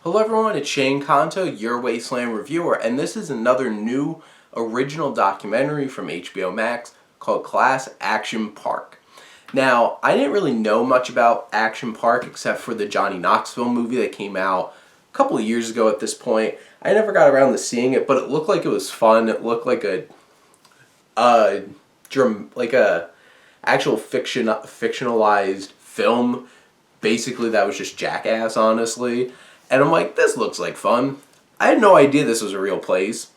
Hello everyone, it's Shane Kanto, your Wasteland reviewer, and this is another new original documentary from HBO Max called Class Action Park. Now, I didn't really know much about Action Park except for the Johnny Knoxville movie that came out a couple of years ago at this point. I never got around to seeing it, but it looked like it was fun. It looked like a like a actual fictionalized film. Basically, that was just Jackass, honestly. And I'm like, this looks like fun. I had no idea this was a real place.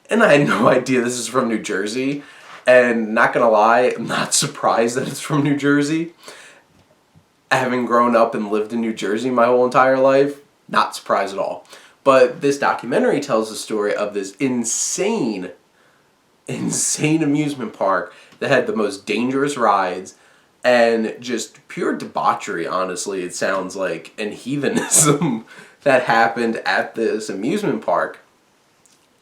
And I had no idea this is from New Jersey. And not gonna lie, I'm not surprised that it's from New Jersey. Having grown up and lived in New Jersey my whole entire life, not surprised at all. But this documentary tells the story of this insane amusement park that had the most dangerous rides and just pure debauchery, honestly, it sounds like, and heathenism that happened at this amusement park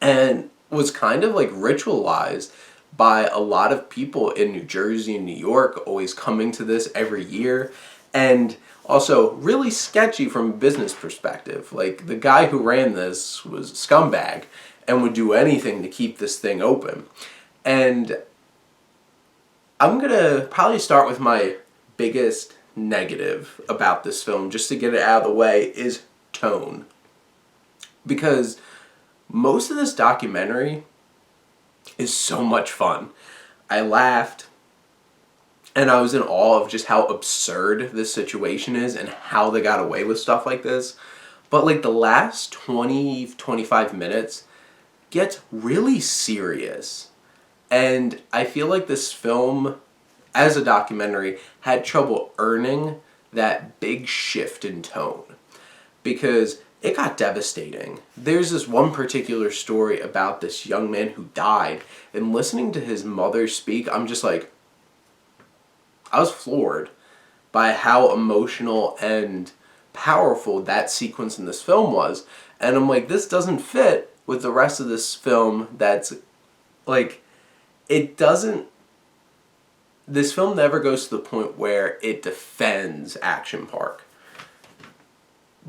and was kind of like ritualized by a lot of people in New Jersey and New York, always coming to this every year, and also really sketchy from a business perspective. Like, the guy who ran this was a scumbag and would do anything to keep this thing open. And I'm gonna probably start with my biggest negative about this film, just to get it out of the way, is tone. Because most of this documentary is so much fun. I laughed, and I was in awe of just how absurd this situation is and how they got away with stuff like this. But like the last 20-25 minutes gets really serious. And I feel like this film, as a documentary, had trouble earning that big shift in tone. Because it got devastating. There's this one particular story about this young man who died, and listening to his mother speak, I'm just like, I was floored by how emotional and powerful that sequence in this film was. And I'm like, this doesn't fit with the rest of this film that's like, it doesn't, this film never goes to the point where it defends Action Park.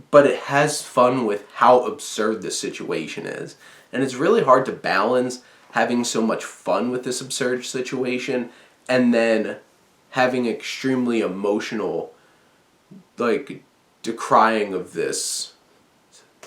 But it has fun with how absurd this situation is. And it's really hard to balance having so much fun with this absurd situation and then having extremely emotional, like, decrying of this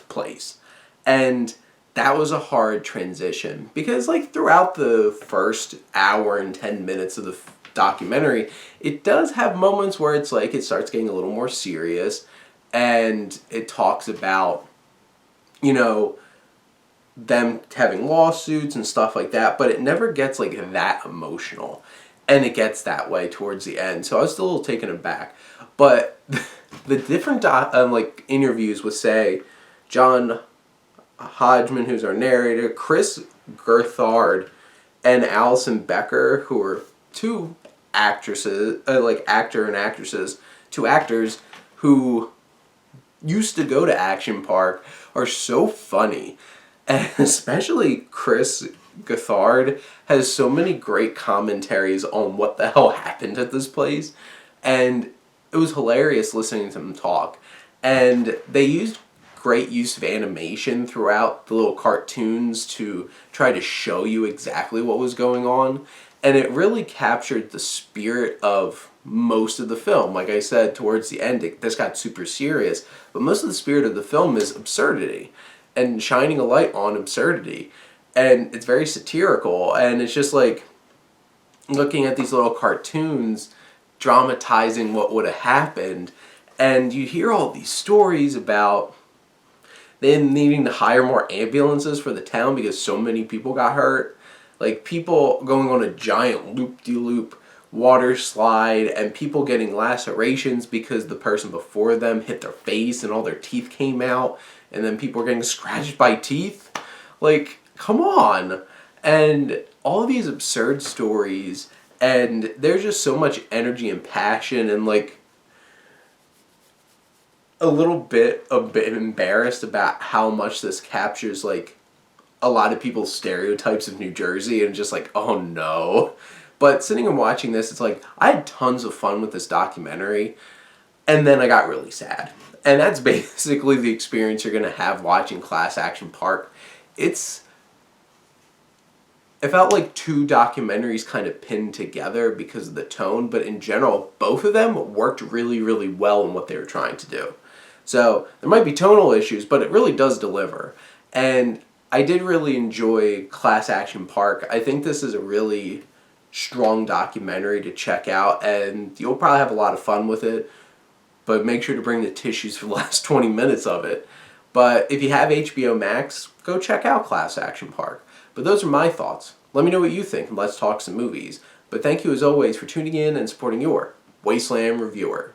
place. And that was a hard transition because, like, throughout the first hour and 10 minutes of the documentary, it does have moments where it's like it starts getting a little more serious, and it talks about, you know, them having lawsuits and stuff like that, but it never gets like that emotional, and it gets that way towards the end. So I was still a little taken aback, but the different like interviews with, say, John Hodgman, who's our narrator, Chris Gerthard, and Allison Becker, who are two actresses, like actor and actresses, two actors who used to go to Action Park, are so funny. And especially Chris Gerthard has so many great commentaries on what the hell happened at this place. And it was hilarious listening to them talk. And they used great use of animation throughout the little cartoons to try to show you exactly what was going on. And it really captured the spirit of most of the film. Like I said, towards the end, this got super serious. But most of the spirit of the film is absurdity and shining a light on absurdity. And it's very satirical. And it's just like looking at these little cartoons dramatizing what would have happened. And you hear all these stories about them needing to hire more ambulances for the town because so many people got hurt. Like people going on a giant loop-de-loop water slide and people getting lacerations because the person before them hit their face and all their teeth came out, and then people were getting scratched by teeth. Like, come on. And all of these absurd stories, and there's just so much energy and passion, and like a bit embarrassed about how much this captures like a lot of people's stereotypes of New Jersey, and just like, oh no. But sitting and watching this, it's like I had tons of fun with this documentary, and then I got really sad. And that's basically the experience you're going to have watching Class Action Park. It felt like two documentaries kind of pinned together because of the tone, but in general, both of them worked really, really well in what they were trying to do. So there might be tonal issues, but it really does deliver. And I did really enjoy Class Action Park. I think this is a really strong documentary to check out, and you'll probably have a lot of fun with it, but make sure to bring the tissues for the last 20 minutes of it. But if you have HBO Max, go check out Class Action Park. But those are my thoughts. Let me know what you think, and let's talk some movies. But thank you as always for tuning in and supporting your Wasteland Reviewer.